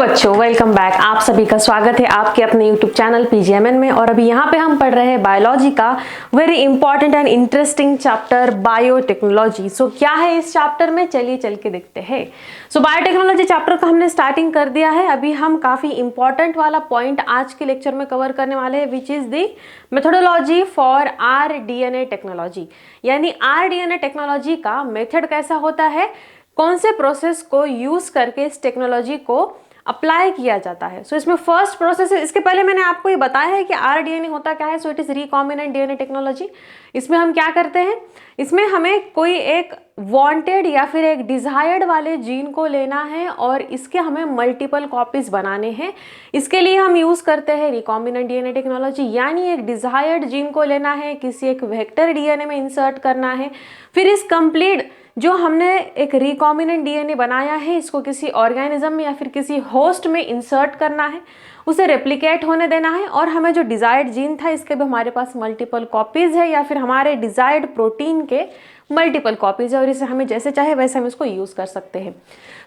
बच्चों, welcome back. आप सभी का स्वागत है आपके अपने यूट्यूब चैनल पीजीएमएन में। और अभी यहाँ पे हम पढ़ रहे हैं बायोलॉजी का very important and interesting chapter biotechnology. So क्या है इस चैप्टर में, चलिए चल के देखते हैं। सो बायोटेक्नोलॉजी चैप्टर का हमने स्टार्टिंग कर दिया है। अभी हम काफी इंपॉर्टेंट वाला पॉइंट आज के लेक्चर में कवर करने वाले हैं, विच is the methodology for rDNA technology. यानी आरडीएनए टेक्नोलॉजी का मेथड कैसा होता है, कौन से प्रोसेस को यूज करके इस टेक्नोलॉजी को अप्लाई किया जाता है। सो इसमें फर्स्ट प्रोसेस है, इसके पहले मैंने आपको ये बताया है कि आरडीएनए होता क्या है। So it is recombinant DNA technology. इसमें हम क्या करते हैं, इसमें हमें कोई एक वांटेड या फिर एक डिजायर्ड वाले जीन को लेना है और इसके हमें मल्टीपल कॉपीज बनाने हैं। इसके लिए हम यूज करते हैं रिकॉम्बिनेंट डीएनए टेक्नोलॉजी। यानी एक डिजायर्ड जीन को लेना है, किसी एक वेक्टर डीएनए में इंसर्ट करना है, फिर इस कंप्लीट जो हमने एक रिकॉम्बिनेंट डीएनए बनाया है इसको किसी ऑर्गेनिज्म में या फिर किसी होस्ट में इंसर्ट करना है, उसे रेप्लिकेट होने देना है और हमें जो डिजायर्ड जीन था इसके भी हमारे पास मल्टीपल कॉपीज है या फिर हमारे डिजायर्ड प्रोटीन के मल्टीपल कॉपीज है और इसे हमें जैसे चाहे वैसे हम इसको यूज कर सकते हैं।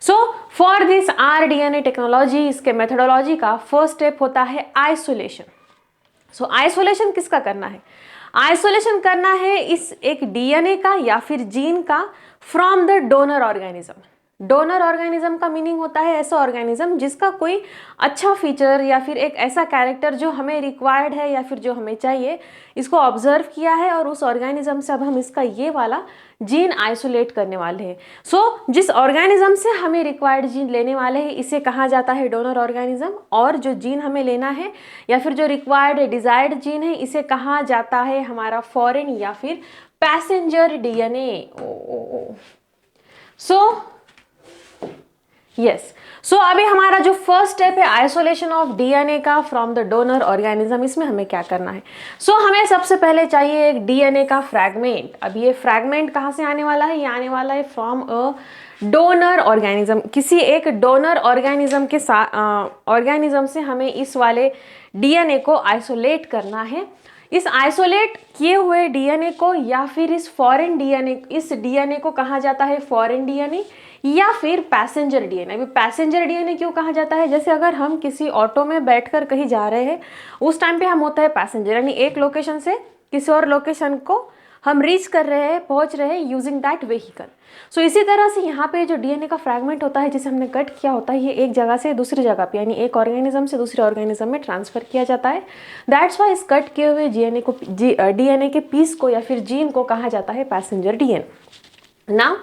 So for this rDNA technology, इसके मेथोडोलॉजी का फर्स्ट स्टेप होता है आइसोलेशन। सो आइसोलेशन किसका करना है, आइसोलेशन करना है इस एक डीएनए का या फिर जीन का from the donor organism. Donor organism का मीनिंग होता है ऐसा ऑर्गेनिज्म जिसका कोई अच्छा फीचर या फिर एक ऐसा कैरेक्टर जो हमें रिक्वायर्ड है या फिर जो हमें चाहिए, इसको ऑब्जर्व किया है और उस ऑर्गेनिज्म से अब हम इसका ये वाला जीन आइसोलेट करने वाले हैं। सो जिस ऑर्गेनिज्म से हमें रिक्वायर्ड जीन लेने वाले हैं इसे कहा जाता है डोनर ऑर्गेनिज्म, और जो जीन हमें लेना है या फिर जो रिक्वायर्ड डिजायर्ड जीन है इसे कहा जाता है हमारा फॉरेन या फिर पैसेंजर डीएनए। सो अभी हमारा जो फर्स्ट स्टेप है आइसोलेशन ऑफ डीएनए का फ्रॉम द डोनर ऑर्गेनिज्म, इसमें हमें क्या करना है। हमें सबसे पहले चाहिए एक डीएनए का फ्रैगमेंट। अब ये फ्रैगमेंट कहाँ से आने वाला है, ये आने वाला है फ्रॉम अ डोनर ऑर्गेनिज्म। किसी एक डोनर ऑर्गेनिज्म के साथ ऑर्गेनिज्म से हमें इस वाले डीएनए को आइसोलेट करना है। इस आइसोलेट किए हुए डीएनए को या फिर इस फॉरेन डीएनए, इस डीएनए को कहा जाता है फॉरेन डीएनए या फिर पैसेंजर डीएनए। अभी पैसेंजर डीएनए क्यों कहा जाता है, जैसे अगर हम किसी ऑटो में बैठकर कहीं जा रहे हैं उस टाइम पे हम होता है पैसेंजर, यानी एक लोकेशन से किसी और लोकेशन को हम रीच कर रहे हैं, पहुंच रहे हैं यूजिंग दैट व्हीकल। सो इसी तरह से यहाँ पे जो डीएनए का फ्रैगमेंट होता है जिसे हमने कट किया होता है, ये एक जगह से दूसरी जगह पे यानी एक ऑर्गेनिज्म से दूसरे ऑर्गेनिज्म में ट्रांसफर किया जाता है। दैट्स वाई इस कट किए हुए डीएनए के पीस को या फिर जीन को कहा जाता है पैसेंजर डीएनए। ना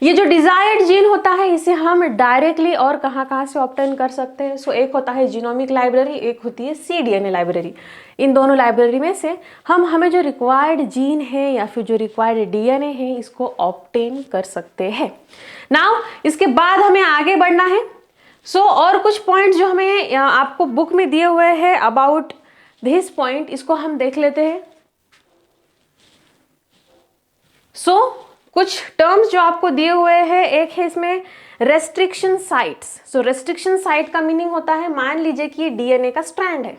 ये जो डिजायर्ड जीन होता है इसे हम डायरेक्टली और कहाँ से ऑब्टेन कर सकते हैं। सो एक होता है जीनोमिक लाइब्रेरी, एक होती है cDNA लाइब्रेरी। इन दोनों लाइब्रेरी में से हम हमें जो रिक्वायर्ड जीन है या फिर जो रिक्वायर्ड डीएनए है इसको ऑब्टेन कर सकते हैं। नाउ इसके बाद हमें आगे बढ़ना है। और कुछ पॉइंट जो हमें आपको बुक में दिए हुए हैं अबाउट दिस पॉइंट, इसको हम देख लेते हैं। कुछ टर्म्स जो आपको दिए हुए हैं, एक है इसमें रेस्ट्रिक्शन साइट्स। रेस्ट्रिक्शन साइट का मीनिंग होता है, मान लीजिए कि ये डीएनए का स्ट्रैंड है,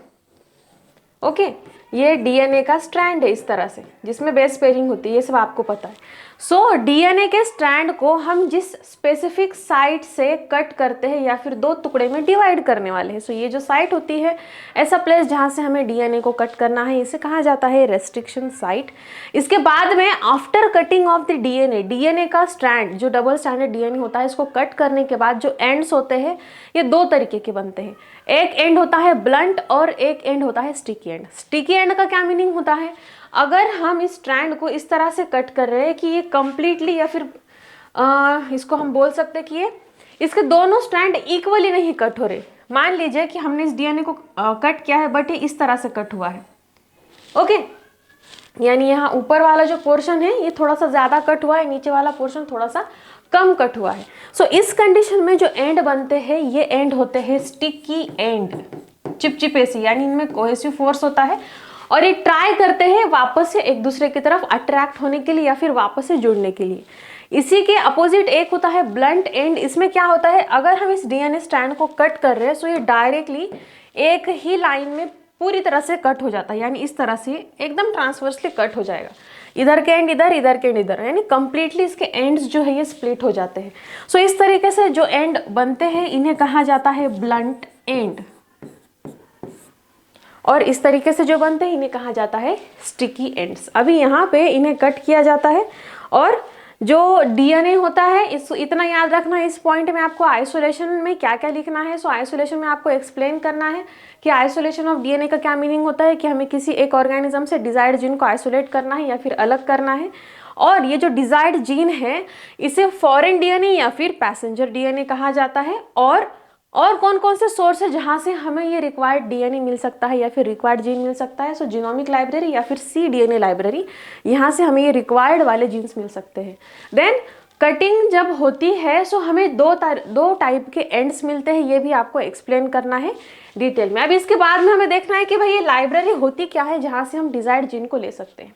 ओके ये डीएनए का स्ट्रैंड है इस तरह से जिसमें बेस पेयरिंग होती है, ये सब आपको पता है। डीएनए के स्ट्रैंड को हम जिस स्पेसिफिक साइट से कट करते हैं या फिर दो टुकड़े में डिवाइड करने वाले हैं, ये जो साइट होती है, ऐसा प्लेस जहाँ से हमें डीएनए को कट करना है, इसे कहा जाता है रेस्ट्रिक्शन साइट। इसके बाद में after cutting of the DNA का स्ट्रैंड, जो डबल स्ट्रैंडेड डीएनए होता है, इसको कट करने के बाद जो एंड्स होते हैं ये दो तरीके के बनते हैं। एक एंड होता है ब्लंट और एक एंड होता है स्टिकी एंड। स्टिकी एंड का क्या मीनिंग होता है, अगर हम इस स्ट्रैंड को इस तरह से कट कर रहे हैं कि ये कंप्लीटली या फिर इसको हम बोल सकते हैं कि ये इसके दोनों स्ट्रैंड इक्वली नहीं कट हो रहे। मान लीजिए कि हमने इस डीएनए को कट किया है बट ये इस तरह से कट हुआ है, ओके यानी यहाँ ऊपर वाला जो पोर्शन है ये थोड़ा सा ज्यादा कट हुआ है, नीचे वाला पोर्शन थोड़ा सा कम कट हुआ है। इस कंडीशन में जो एंड बनते हैं ये एंड होते हैं स्टिकी एंड, चिपचिपे से, यानी इनमें कोहेसिव फोर्स होता है और ये ट्राई करते हैं वापस से एक दूसरे की तरफ अट्रैक्ट होने के लिए या फिर वापस से जुड़ने के लिए। इसी के अपोजिट एक होता है ब्लंट एंड। इसमें क्या होता है, अगर हम इस डीएनए स्ट्रैंड को कट कर रहे हैं ये डायरेक्टली एक ही लाइन में पूरी तरह से कट हो जाता है, यानी इस तरह से एकदम ट्रांसवर्सली कट हो जाएगा। इधर के एंड इधर, इधर के एंड इधर, यानी कंप्लीटली इसके एंड्स जो है ये स्प्लिट हो जाते हैं। सो इस तरीके से जो एंड बनते हैं इन्हें कहा जाता है ब्लंट एंड, और इस तरीके से जो बनते हैं इन्हें कहा जाता है स्टिकी एंड्स। अभी यहाँ पे इन्हें कट किया जाता है, और जो डीएनए होता है इस इतना याद रखना है इस पॉइंट में आपको आइसोलेशन में क्या क्या लिखना है। सो आइसोलेशन में आपको एक्सप्लेन करना है कि आइसोलेशन ऑफ डीएनए का क्या मीनिंग होता है, कि हमें किसी एक ऑर्गेनिज्म से डिजायर्ड जीन को आइसोलेट करना है या फिर अलग करना है, और ये जो डिजायर्ड जीन है इसे फॉरेन डीएनए या फिर पैसेंजर डीएनए कहा जाता है। और कौन कौन से सोर्स है जहां से हमें ये रिक्वायर्ड डीएनए मिल सकता है या फिर रिक्वायर्ड जीन मिल सकता है। सो जीनोमिक लाइब्रेरी या फिर cDNA लाइब्रेरी, यहाँ से हमें ये रिक्वायर्ड वाले जीन्स मिल सकते हैं। देन कटिंग जब होती है सो हमें दो टाइप के एंड्स मिलते हैं, ये भी आपको एक्सप्लेन करना है डिटेल में। अब इसके बाद में हमें देखना है कि भाई ये लाइब्रेरी होती क्या है जहाँ से हम डिजायर्ड जीन को ले सकते हैं।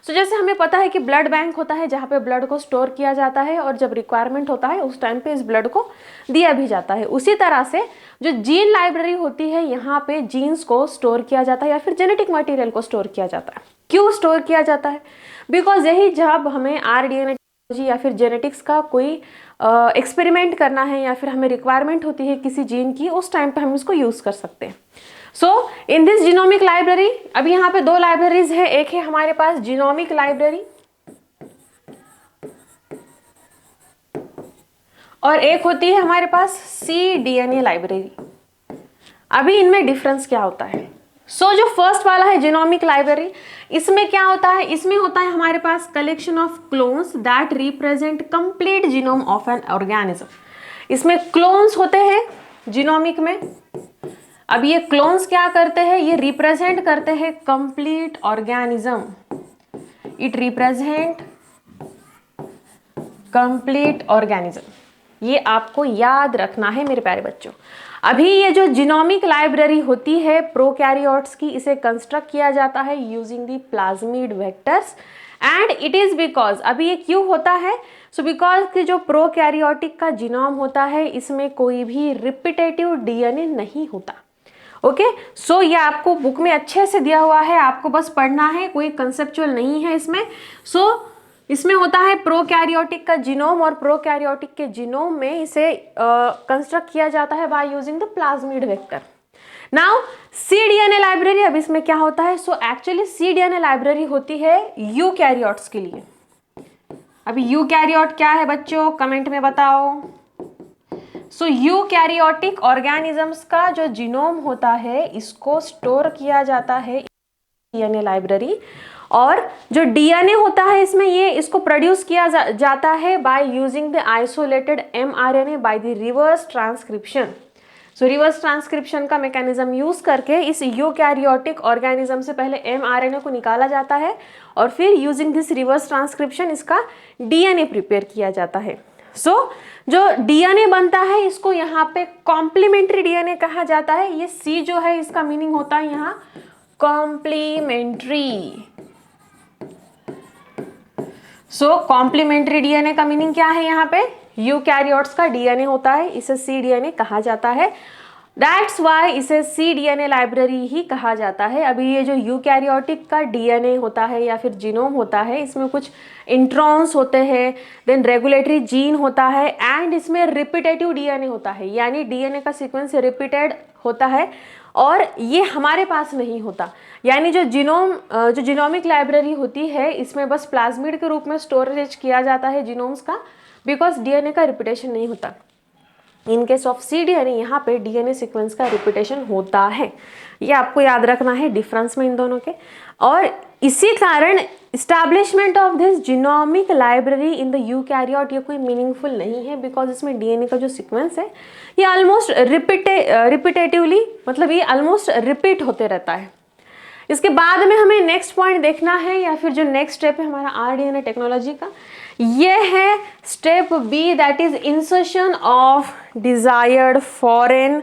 सो जैसे हमें पता है कि ब्लड बैंक होता है जहाँ पे ब्लड को स्टोर किया जाता है, और जब रिक्वायरमेंट होता है उस टाइम पे इस ब्लड को दिया भी जाता है। उसी तरह से जो जीन लाइब्रेरी होती है यहाँ पे जीन्स को स्टोर किया जाता है या फिर जेनेटिक मटेरियल को स्टोर किया जाता है। क्यों स्टोर किया जाता है? बिकॉज यही जब हमें RDNA या फिर जेनेटिक्स का कोई एक्सपेरिमेंट करना है या फिर हमें रिक्वायरमेंट होती है किसी जीन की, उस टाइम पे हम इसको यूज कर सकते हैं। सो इन दिस जीनोमिक लाइब्रेरी, अभी यहाँ पे दो लाइब्रेरीज है, एक है हमारे पास जीनोमिक लाइब्रेरी और एक होती है हमारे पास cDNA लाइब्रेरी। अभी इनमें डिफरेंस क्या होता है? सो जो फर्स्ट वाला है जीनोमिक लाइब्रेरी, इसमें क्या होता है? इसमें होता है हमारे पास collection of clones that represent complete genome of an organism. इसमें क्लोन्स होते हैं जीनोमिक में। अब ये क्लोन्स क्या करते हैं? ये रिप्रेजेंट करते हैं complete organism. It represent complete organism. ये आपको याद रखना है मेरे प्यारे बच्चों। अभी ये जो जीनोमिक लाइब्रेरी होती है प्रोकैरियोट्स की, इसे कंस्ट्रक्ट किया जाता है using the plasmid vectors, and it is because, अभी ये क्यों होता है? सो बिकॉज कि जो प्रोकैरियोटिक का जीनोम होता है इसमें कोई भी रिपीटेटिव डीएनए नहीं होता। ओके, सो ये आपको बुक में अच्छे से दिया हुआ है, आपको बस पढ़ना है, कोई कंसेप्चुअल नहीं है इसमें। सो इसमें होता है प्रोकैरियोटिक का जीनोम, और प्रोकैरियोटिक के जीनोम में इसे कंस्ट्रक्ट किया जाता है by using the plasmid vector. Now cDNA library, अब इसमें क्या होता है? सो एक्चुअली cDNA लाइब्रेरी होती है यूकैरियोट्स के लिए। अभी यूकैरियोट क्या है बच्चों, कमेंट में बताओ। सो यूकैरियोटिक ऑर्गेनिजम्स का जो जीनोम होता है इसको स्टोर किया जाता है DNA लाइब्रेरी, और जो डीएनए होता है इसमें ये इसको प्रोड्यूस किया जाता है by using the isolated mRNA by the reverse transcription. So reverse transcription का मैकेनिज्म यूज करके इस यूकैरियोटिक ऑर्गेनिज्म से पहले mRNA को निकाला जाता है, और फिर यूजिंग दिस रिवर्स ट्रांसक्रिप्शन इसका डीएनए प्रिपेयर किया जाता है। सो जो डीएनए बनता है इसको यहाँ पे कॉम्प्लीमेंट्री डीएनए कहा जाता है। ये C जो है इसका मीनिंग होता है यहाँ कॉम्प्लीमेंट्री। सो कॉम्प्लीमेंट्री डीएनए का मीनिंग क्या है? यहाँ पे यूकैरियोट्स का डीएनए होता है, इसे cDNA कहा जाता है। दैट्स वाई इसे cDNA लाइब्रेरी ही कहा जाता है। अभी ये जो यूकैरियोटिक का डीएनए होता है या फिर जीनोम होता है, इसमें कुछ इंट्रॉन्स होते हैं, देन रेगुलेटरी जीन होता है, एंड इसमें रिपीटेटिव डीएनए होता है, यानी डीएनए का सीक्वेंस रिपीटेड होता है, और ये हमारे पास नहीं होता। यानी जो जीनोमिक लाइब्रेरी होती है इसमें बस प्लाज्मिड के रूप में स्टोरेज किया जाता है जीनोम्स का, बिकॉज डीएनए का रिपीटेशन नहीं होता। इन केस ऑफ cDNA यहाँ पे डीएनए सीक्वेंस का रिपीटेशन होता है। ये आपको याद रखना है डिफरेंस में इन दोनों के। और इसी कारण establishment of this genomic library in the eukaryote ये कोई मीनिंगफुल नहीं है, बिकॉज इसमें डीएनए का जो सीक्वेंस है ये ऑलमोस्ट रिपीटेटिवली, मतलब ये ऑलमोस्ट रिपीट होते रहता है। इसके बाद में हमें नेक्स्ट पॉइंट देखना है, या फिर जो नेक्स्ट स्टेप है हमारा RDNA टेक्नोलॉजी का, ये है step B, that is insertion of desired foreign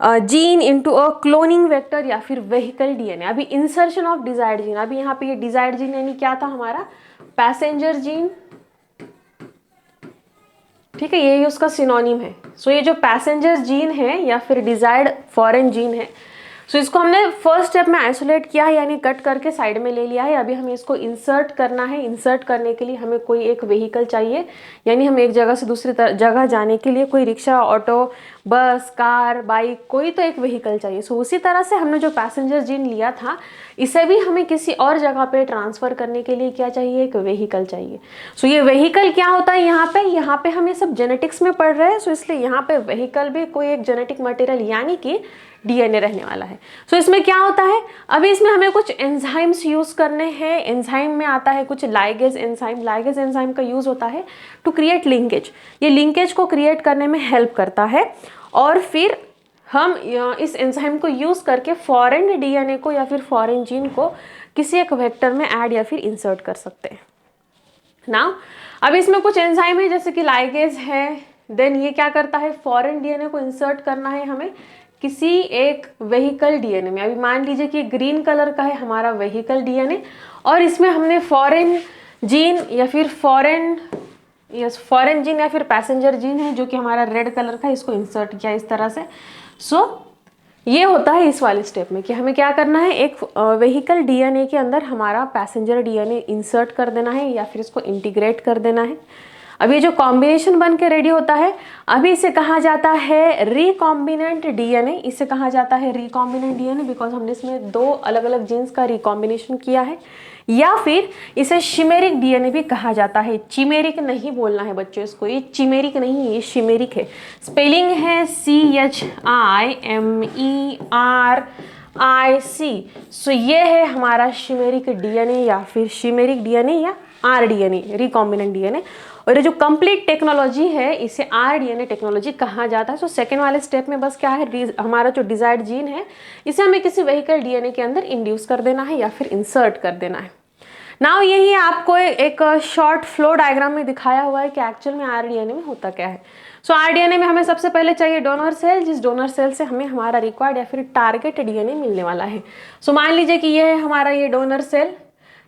gene into a cloning vector या फिर वेहिकल डीएनए। अभी इंसर्शन ऑफ डिजायर्ड जीन, अभी यहाँ पे ये डिजायर्ड जीन यानी क्या था हमारा? पैसेंजर जीन, ठीक है, यही उसका सिनोनिम है। सो ये जो पैसेंजर जीन है या फिर डिजायर्ड फॉरेन जीन है, सो इसको हमने फर्स्ट स्टेप में आइसोलेट किया है, यानी कट करके साइड में ले लिया है। अभी हमें इसको इंसर्ट करना है। इंसर्ट करने के लिए हमें कोई एक व्हीकल चाहिए, यानी हम एक जगह से दूसरी जगह जाने के लिए कोई रिक्शा, ऑटो, बस, कार, बाइक, कोई तो एक व्हीकल चाहिए। सो उसी तरह से हमने जो पैसेंजर जीन लिया था, इसे भी हमें किसी और जगह पे ट्रांसफ़र करने के लिए क्या चाहिए, एक व्हीकल चाहिए। सो ये व्हीकल क्या होता है, यहाँ पे हम ये सब जेनेटिक्स में पढ़ रहे हैं, सो इसलिए यहाँ पे व्हीकल भी कोई एक जेनेटिक मटेरियल यानी कि डीएनए रहने वाला है। सो इसमें क्या होता है, अभी इसमें हमें कुछ एंजाइम्स यूज करने हैं। एंजाइम में आता है कुछ लाइगेज एंजाइम। लाइगेज एंजाइम का यूज होता है टू क्रिएट लिंकेज। ये लिंकेज को क्रिएट करने में हेल्प करता है, और फिर हम इस एंजाइम को यूज करके फॉरेन डीएनए को या फिर फॉरेन जीन को किसी एक वेक्टर में ऐड या फिर इंसर्ट कर सकते हैं ना। अब इसमें कुछ एंजाइम है जैसे कि लाइगेज है, देन ये क्या करता है, फॉरेन डीएनए को इंसर्ट करना है हमें किसी एक वेहिकल डीएनए में। अभी मान लीजिए कि ग्रीन कलर का है हमारा वेहिकल डीएनए, और इसमें हमने फॉरेन जीन या फिर फॉरेन जीन या फिर पैसेंजर जीन है जो कि हमारा रेड कलर का, इसको इंसर्ट किया इस तरह से। सो ये होता है इस वाले स्टेप में कि हमें क्या करना है, एक वेहिकल डीएनए के अंदर हमारा पैसेंजर डीएनए इंसर्ट कर देना है या फिर इसको इंटीग्रेट कर देना है। अब ये जो कॉम्बिनेशन बन के रेडी होता है, अभी इसे कहा जाता है रिकॉम्बिनेंट डीएनए। इसे कहा जाता है रिकॉम्बिनेंट डीएनए बिकॉज हमने इसमें दो अलग अलग जीन्स का रिकॉम्बिनेशन किया है। या फिर इसे शिमेरिक डीएनए भी कहा जाता है। चिमेरिक नहीं बोलना है बच्चों इसको, ये चिमेरिक नहीं, ये शिमेरिक है। स्पेलिंग है CHIMERIC। सो ये है हमारा शिमेरिक डीएनए या फिर शिमेरिक डीएनए या आरडीएनए, रिकॉम्बिनेंट डीएनए। और ये जो कंप्लीट टेक्नोलॉजी है इसे आरडीएनए टेक्नोलॉजी कहा जाता है। सो सेकेंड वाले स्टेप में बस क्या है, हमारा जो डिजायर्ड जीन है इसे हमें किसी व्हीकल डीएनए के अंदर इंड्यूस कर देना है या फिर इंसर्ट कर देना है। नाउ यही आपको एक शॉर्ट फ्लो डायग्राम में दिखाया हुआ है कि एक्चुअल में आरडीएनए में होता क्या है। सो आरडीएनए में हमें सबसे पहले चाहिए डोनर सेल, जिस डोनर सेल से हमें हमारा रिक्वायर्ड या फिर टारगेट डीएनए मिलने वाला है। सो मान लीजिए कि ये है हमारा ये डोनर सेल,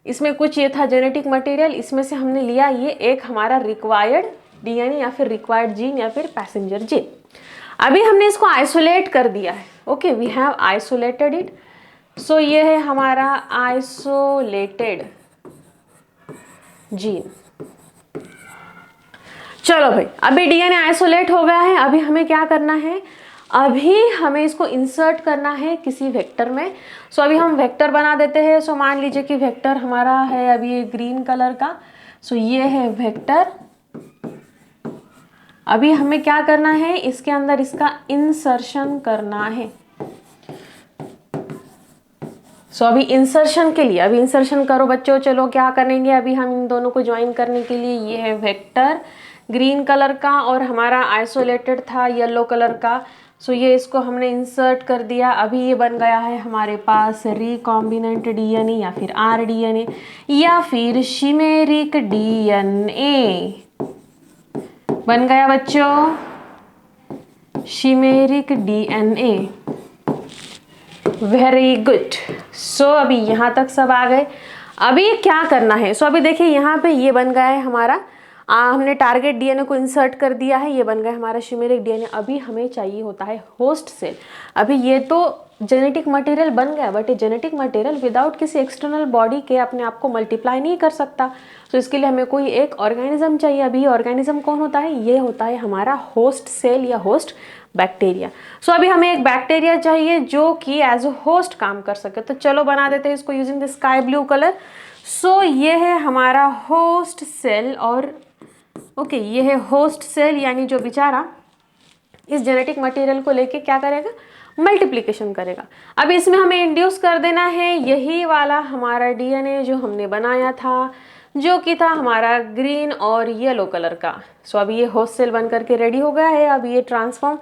इसमें कुछ ये था जेनेटिक मटेरियल, इसमें से हमने लिया ये एक हमारा रिक्वायर्ड डीएनए या फिर रिक्वायर्ड जीन या फिर पैसेंजर जीन। अभी हमने इसको आइसोलेट कर दिया है। Okay, we have isolated it. So ये है हमारा आइसोलेटेड जीन। चलो भाई, अभी डीएनए आइसोलेट हो गया है। अभी हमें क्या करना है, अभी हमें इसको इंसर्ट करना है किसी वेक्टर में। सो अभी हम वेक्टर बना देते हैं। सो मान लीजिए कि वेक्टर हमारा है अभी ये ग्रीन कलर का। सो ये है वेक्टर। अभी हमें क्या करना है, इसके अंदर इसका इंसर्शन करना है। सो अभी इंसर्शन के लिए, अभी इंसर्शन करो बच्चों। चलो क्या करेंगे, अभी हम इन दोनों को ज्वाइन करने के लिए, ये है वेक्टर ग्रीन कलर का और हमारा आइसोलेटेड था येलो कलर का। सो ये इसको हमने इंसर्ट कर दिया। अभी ये बन गया है हमारे पास रिकॉम्बिनेंट डीएनए या फिर आरडीएनए या फिर शिमेरिक डीएनए बन गया बच्चों, chimeric DNA. Very good. So अभी यहाँ तक सब आ गए। अभी क्या करना है, सो अभी देखिए यहाँ पे ये बन गया है हमारा, हमने टारगेट डीएनए को इंसर्ट कर दिया है, ये बन गया हमारा शिमेरिक डीएनए। अभी हमें चाहिए होता है होस्ट सेल। अभी ये तो जेनेटिक मटेरियल बन गया, बट ये जेनेटिक मटेरियल विदाउट किसी एक्सटर्नल बॉडी के अपने आप को मल्टीप्लाई नहीं कर सकता। तो इसके लिए हमें कोई एक ऑर्गेनिज्म चाहिए। अभी ये ऑर्गेनिज्म कौन होता है, ये होता है हमारा होस्ट सेल या होस्ट बैक्टीरिया। सो अभी हमें एक बैक्टीरिया चाहिए जो कि एज अ होस्ट काम कर सके। तो चलो बना देते हैं इसको using the sky blue colour. So ये है हमारा होस्ट सेल और ओके, ये है होस्ट सेल, यानी जो बेचारा इस जेनेटिक मटेरियल को लेके क्या करेगा, मल्टीप्लिकेशन करेगा। अब इसमें हमें इंड्यूस कर देना है यही वाला हमारा डीएनए जो हमने बनाया था, जो कि था हमारा ग्रीन और येलो कलर का। सो अभी ये होस्ट सेल बन करके रेडी हो गया है। अब ये ट्रांसफॉर्म,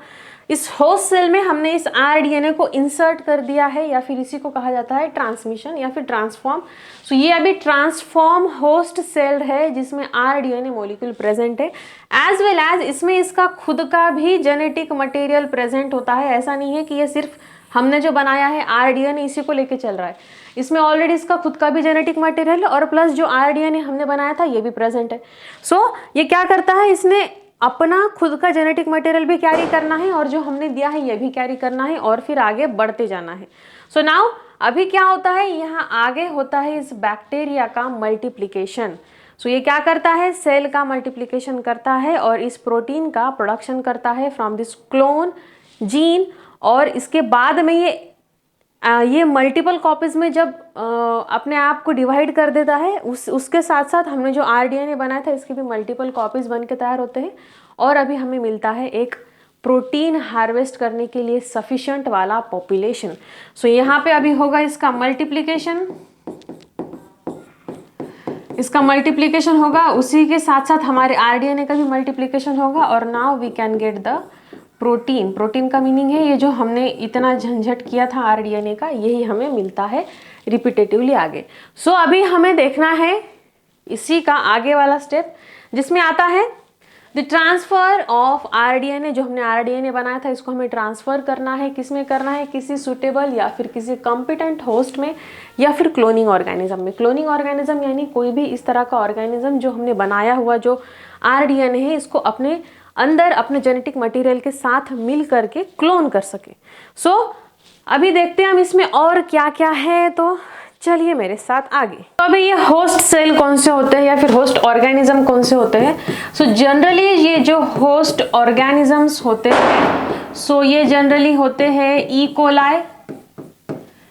इस होस्ट सेल में हमने इस आरडीएनए को इंसर्ट कर दिया है या फिर इसी को कहा जाता है ट्रांसमिशन या फिर ट्रांसफॉर्म। सो ये अभी ट्रांसफॉर्म होस्ट सेल है जिसमें आरडीएनए मॉलिक्यूल प्रेजेंट है, एज वेल एज इसमें इसका खुद का भी जेनेटिक मटेरियल प्रेजेंट होता है। ऐसा नहीं है कि ये सिर्फ हमने जो बनाया है आरडीएनए इसी को लेके चल रहा है, इसमें ऑलरेडी इसका खुद का भी जेनेटिक मटेरियल और प्लस जो आरडीएनए हमने बनाया था ये भी प्रेजेंट है। सो ये क्या करता है, इसने अपना खुद का जेनेटिक मटेरियल भी कैरी करना है और जो हमने दिया है ये भी कैरी करना है और फिर आगे बढ़ते जाना है। सो नाउ अभी क्या होता है, यहाँ आगे होता है इस बैक्टीरिया का मल्टीप्लिकेशन। सो ये क्या करता है, सेल का मल्टीप्लिकेशन करता है और इस प्रोटीन का प्रोडक्शन करता है फ्रॉम दिस क्लोन जीन। और इसके बाद में ये मल्टीपल कॉपीज में जब अपने आप को डिवाइड कर देता है, उसके साथ साथ हमने जो आरडीएनए बनाया था इसके भी मल्टीपल कॉपीज बन के तैयार होते हैं और अभी हमें मिलता है एक प्रोटीन हार्वेस्ट करने के लिए सफिशिएंट वाला पॉपुलेशन। सो यहाँ पे अभी होगा इसका मल्टीप्लिकेशन, होगा, उसी के साथ साथ हमारे आरडीएनए का भी मल्टीप्लिकेशन होगा और now we can get the protein. Protein का मीनिंग है ये जो हमने इतना झंझट किया था आरडीएनए का, यही हमें मिलता है रिपीटेटिवली आगे। सो अभी हमें देखना है इसी का आगे वाला स्टेप जिसमें आता है द ट्रांसफर ऑफ आरडीएनए। जो हमने आरडीएनए बनाया था इसको हमें ट्रांसफर करना है, किसमें करना है, किसी सुटेबल या फिर किसी कॉम्पिटेंट होस्ट में या फिर क्लोनिंग ऑर्गेनिज्म में। क्लोनिंग ऑर्गेनिज्म यानी कोई भी इस तरह का ऑर्गेनिज्म जो हमने बनाया हुआ जो आरडीएनए है इसको अपने अंदर अपने जेनेटिक मटेरियल के साथ मिल करके क्लोन कर सके। सो अभी देखते हैं हम इसमें और क्या क्या है, तो चलिए मेरे साथ आगे। तो अभी ये होस्ट सेल कौन से होते हैं या फिर होस्ट ऑर्गेनिज्म कौन से होते हैं। सो जनरली ये जो होस्ट ऑर्गेनिजम्स होते हैं, सो ये जनरली होते हैं E coli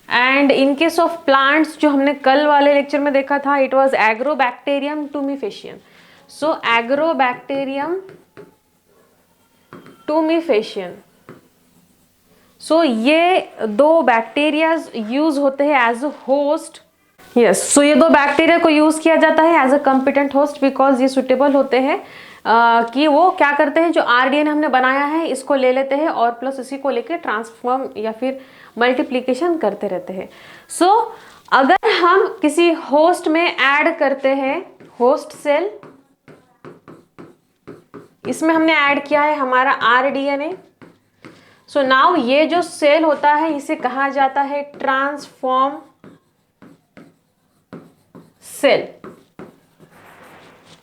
and in case of plants जो हमने कल वाले लेक्चर में देखा था it was agrobacterium tumefaciens. So agrobacterium tumefaciens. So ये दो बैक्टीरियाज यूज होते हैं as a host. Yes, so ये दो बैक्टीरिया को यूज किया जाता है as a competent host because ये सुटेबल होते हैं कि वो क्या करते हैं, जो आरडीएनए हमने बनाया है इसको ले लेते हैं और प्लस इसी को लेके ट्रांसफॉर्म या फिर मल्टीप्लिकेशन करते रहते हैं। सो अगर हम किसी होस्ट में ऐड करते हैं होस्ट सेल, इसमें हमने ऐड किया है हमारा आरडीएनए। सो नाउ ये जो सेल होता है इसे कहा जाता है transform cell.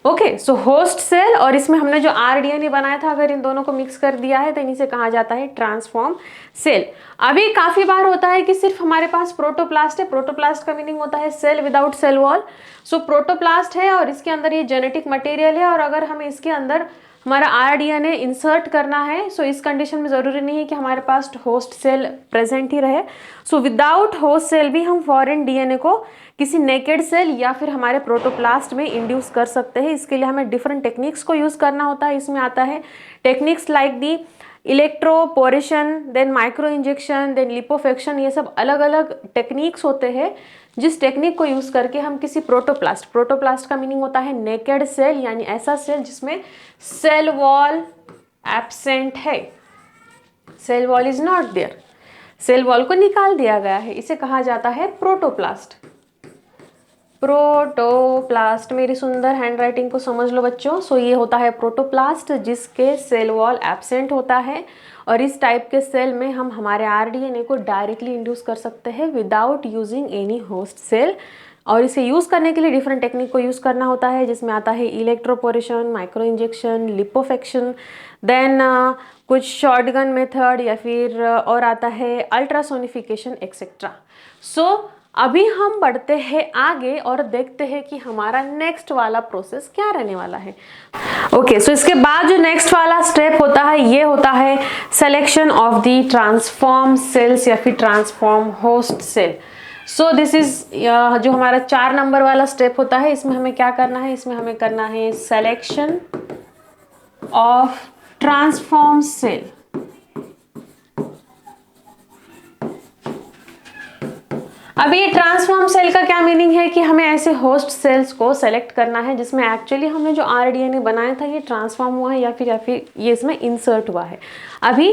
Okay, so host cell और इसमें हमने जो आरडीएनए बनाया था अगर इन दोनों को मिक्स कर दिया है तो इसे कहा जाता है ट्रांसफॉर्म सेल। अभी काफी बार होता है कि सिर्फ हमारे पास प्रोटोप्लास्ट है। प्रोटोप्लास्ट का मीनिंग होता है सेल विदाउट सेल वॉल। सो प्रोटोप्लास्ट है और इसके अंदर ये जेनेटिक मटेरियल है और अगर हमें इसके अंदर हमारा आरडीएनए इंसर्ट करना है, सो इस कंडीशन में जरूरी नहीं है कि हमारे पास होस्ट सेल प्रेजेंट ही रहे। सो विदाउट होस्ट सेल भी हम फॉरेन डीएनए को किसी नेकेड सेल या फिर हमारे प्रोटोप्लास्ट में इंड्यूस कर सकते हैं। इसके लिए हमें डिफरेंट टेक्निक्स को यूज करना होता है। इसमें आता है techniques like the electroporation, then micro injection, then lipofection. ये सब अलग अलग टेक्निक्स होते हैं जिस टेक्निक को यूज करके हम किसी प्रोटोप्लास्ट का मीनिंग होता है नेकेड सेल यानी ऐसा सेल जिसमें सेल वॉल एब्सेंट है, cell wall is not there, cell wall को निकाल दिया गया है, इसे कहा जाता है प्रोटोप्लास्ट। प्रोटोप्लास्ट, मेरी सुंदर हैंडराइटिंग को समझ लो बच्चों। सो ये होता है प्रोटोप्लास्ट जिसके सेल वॉल एब्सेंट होता है और इस टाइप के सेल में हम हमारे आरडीएनए को डायरेक्टली इंड्यूस कर सकते हैं without using any host cell. और इसे यूज करने के लिए डिफरेंट टेक्निक को यूज करना होता है जिसमें आता है इलेक्ट्रोपोरेशन, माइक्रो इंजेक्शन, लिपोफेक्शन, देन कुछ शॉटगन मेथड या फिर और आता है अल्ट्रासोनिफिकेशन एक्सेट्रा। सो अभी हम बढ़ते हैं आगे और देखते हैं कि हमारा नेक्स्ट वाला प्रोसेस क्या रहने वाला है। ओके, सो इसके बाद जो नेक्स्ट वाला स्टेप होता है ये होता है selection of the transform cells या फिर transform host cell. So this is जो हमारा 4 नंबर वाला स्टेप होता है, इसमें हमें क्या करना है, इसमें हमें करना है सिलेक्शन ऑफ ट्रांसफॉर्म सेल। अभी ये ट्रांसफॉर्म सेल का क्या मीनिंग है कि हमें ऐसे होस्ट सेल्स को सेलेक्ट करना है जिसमें एक्चुअली हमने जो आरडीएनए बनाया था ये ट्रांसफॉर्म हुआ है या फिर ये इसमें इंसर्ट हुआ है। अभी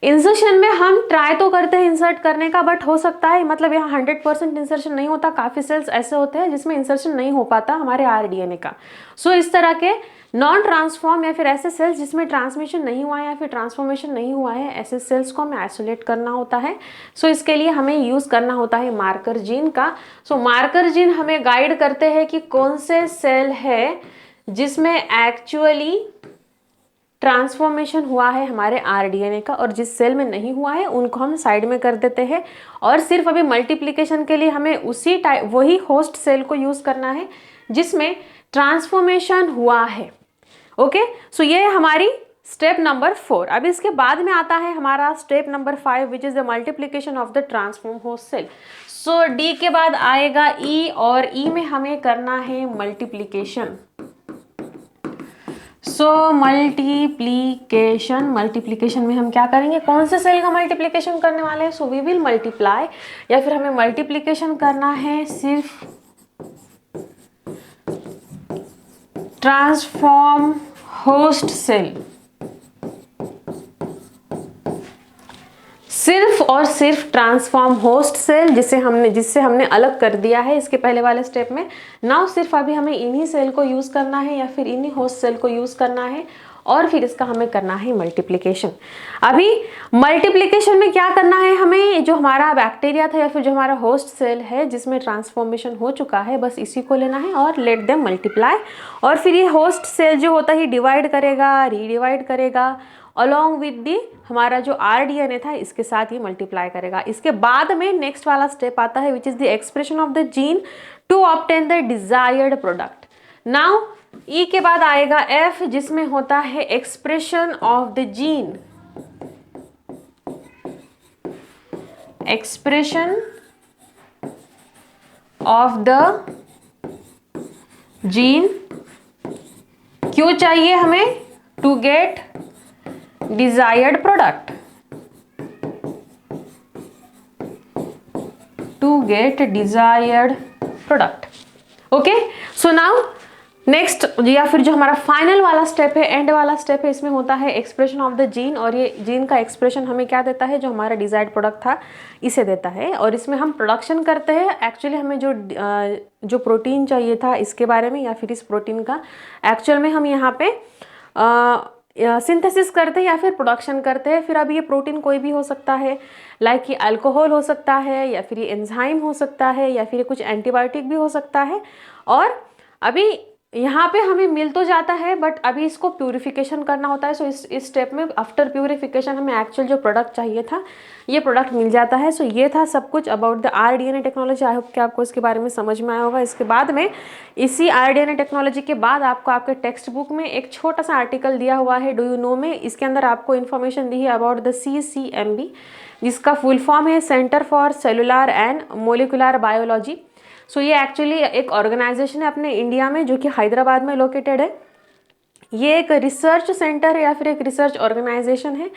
इंसर्शन में हम ट्राई तो करते हैं इंसर्ट करने का, बट हो सकता है मतलब यहाँ 100% इंसर्शन नहीं होता। काफ़ी सेल्स ऐसे होते हैं जिसमें इंसर्शन नहीं हो पाता हमारे आरडीएनए का। सो इस तरह के नॉन ट्रांसफॉर्म या फिर ऐसे सेल्स जिसमें ट्रांसमिशन नहीं हुआ है या फिर ट्रांसफॉर्मेशन नहीं हुआ है, ऐसे सेल्स को हमें आइसोलेट करना होता है। सो इसके लिए हमें यूज़ करना होता है मार्कर जीन का। सो मार्कर जीन हमें गाइड करते हैं कि कौन से सेल है जिसमें एक्चुअली ट्रांसफॉर्मेशन हुआ है हमारे आरडीएनए का और जिस सेल में नहीं हुआ है उनको हम साइड में कर देते हैं और सिर्फ अभी मल्टीप्लिकेशन के लिए हमें उसी टाइप वही होस्ट सेल को यूज करना है जिसमें ट्रांसफॉर्मेशन हुआ है। ओके, सो ये हमारी स्टेप नंबर 4। अब इसके बाद में आता है हमारा step number 5 which is the multiplication of the transform host cell. So D के बाद आएगा ई और ई में हमें करना है मल्टीप्लिकेशन। सो मल्टीप्लिकेशन में हम क्या करेंगे, कौन से सेल का मल्टीप्लिकेशन करने वाले हैं? सो वी विल मल्टीप्लाई, या फिर हमें मल्टीप्लिकेशन करना है सिर्फ ट्रांसफॉर्म होस्ट सेल, सिर्फ और सिर्फ ट्रांसफॉर्म होस्ट सेल जिससे हमने अलग कर दिया है इसके पहले वाले स्टेप में। नाउ सिर्फ अभी हमें इन्हीं सेल को यूज करना है या फिर इन्हीं होस्ट सेल को यूज करना है और फिर इसका हमें करना है मल्टीप्लिकेशन। अभी मल्टीप्लिकेशन में क्या करना है हमें, जो हमारा बैक्टीरिया था या फिर जो हमारा होस्ट सेल है जिसमें ट्रांसफॉर्मेशन हो चुका है, बस इसी को लेना है और लेट देम मल्टीप्लाई। और फिर ये होस्ट सेल जो होता है डिवाइड करेगा, रीडिवाइड करेगा अलॉन्ग विद दी हमारा जो आरडीएनए था इसके साथ ये मल्टीप्लाई करेगा। इसके बाद में नेक्स्ट वाला स्टेप आता है which is the expression of the gene to obtain the desired product. Now E के बाद आएगा एफ जिसमें होता है expression of the gene, expression of the gene. क्यों चाहिए हमें? To get desired product, to get desired product. Okay, so now next या फिर जो हमारा फाइनल वाला स्टेप है, एंड वाला स्टेप है, इसमें होता है एक्सप्रेशन ऑफ द जीन। और ये जीन का एक्सप्रेशन हमें क्या देता है, जो हमारा डिजायर्ड प्रोडक्ट था इसे देता है और इसमें हम प्रोडक्शन करते हैं। एक्चुअली हमें जो प्रोटीन चाहिए था इसके बारे में या फिर इस प्रोटीन का एक्चुअल में हम यहाँ पे सिंथेसिस करते हैं या फिर प्रोडक्शन करते हैं। फिर अब ये प्रोटीन कोई भी हो सकता है, लाइक कि अल्कोहल हो सकता है या फिर ये एंजाइम हो सकता है या फिर कुछ एंटीबायोटिक भी हो सकता है। और अभी यहाँ पे हमें मिल तो जाता है बट अभी इसको प्यूरिफिकेशन करना होता है। सो इस स्टेप में आफ्टर प्यूरिफिकेशन हमें एक्चुअल जो प्रोडक्ट चाहिए था ये प्रोडक्ट मिल जाता है। सो ये था सब कुछ about the rDNA technology. I hope कि आपको इसके बारे में समझ में आया होगा। इसके बाद में इसी आरडीएनए टेक्नोलॉजी के बाद आपको आपके टेक्स्ट बुक में एक छोटा सा आर्टिकल दिया हुआ है, डू यू नो में। इसके अंदर आपको इन्फॉर्मेशन दी है अबाउट द CCMB जिसका फुल फॉर्म है centre for cellular and molecular biology. So ये एक्चुअली एक ऑर्गेनाइजेशन है अपने इंडिया में जो कि हैदराबाद में लोकेटेड है। ये एक रिसर्च सेंटर है या फिर एक रिसर्च ऑर्गेनाइजेशन है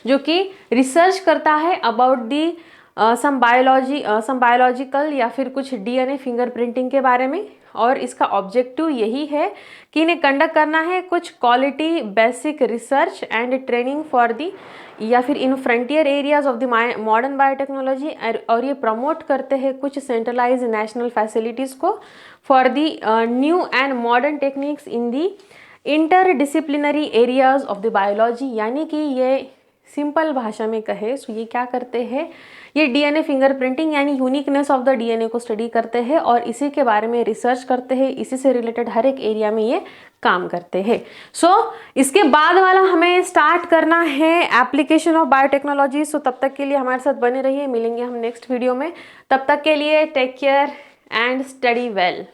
जो कि रिसर्च करता है अबाउट दी सम बायोलॉजिकल या फिर कुछ DNA फिंगरप्रिंटिंग के बारे में। और इसका ऑब्जेक्टिव यही है कि इन्हें कंडक्ट करना है कुछ quality basic research and training for the या फिर in frontier areas of the modern biotechnology. और ये प्रमोट करते हैं कुछ सेंट्रलाइज नेशनल फैसिलिटीज़ को for the new and modern techniques in the interdisciplinary areas of the biology. यानी कि ये सिंपल भाषा में कहे सो ये क्या करते हैं, ये DNA फिंगरप्रिंटिंग यानी यूनिकनेस ऑफ द DNA को स्टडी करते हैं और इसी के बारे में रिसर्च करते हैं। इसी से रिलेटेड हर एक एरिया में ये काम करते हैं। सो इसके बाद वाला हमें स्टार्ट करना है एप्लीकेशन ऑफ बायोटेक्नोलॉजी। सो तब तक के लिए हमारे साथ बने रहिए, मिलेंगे हम नेक्स्ट वीडियो में। तब तक के लिए take care and study well.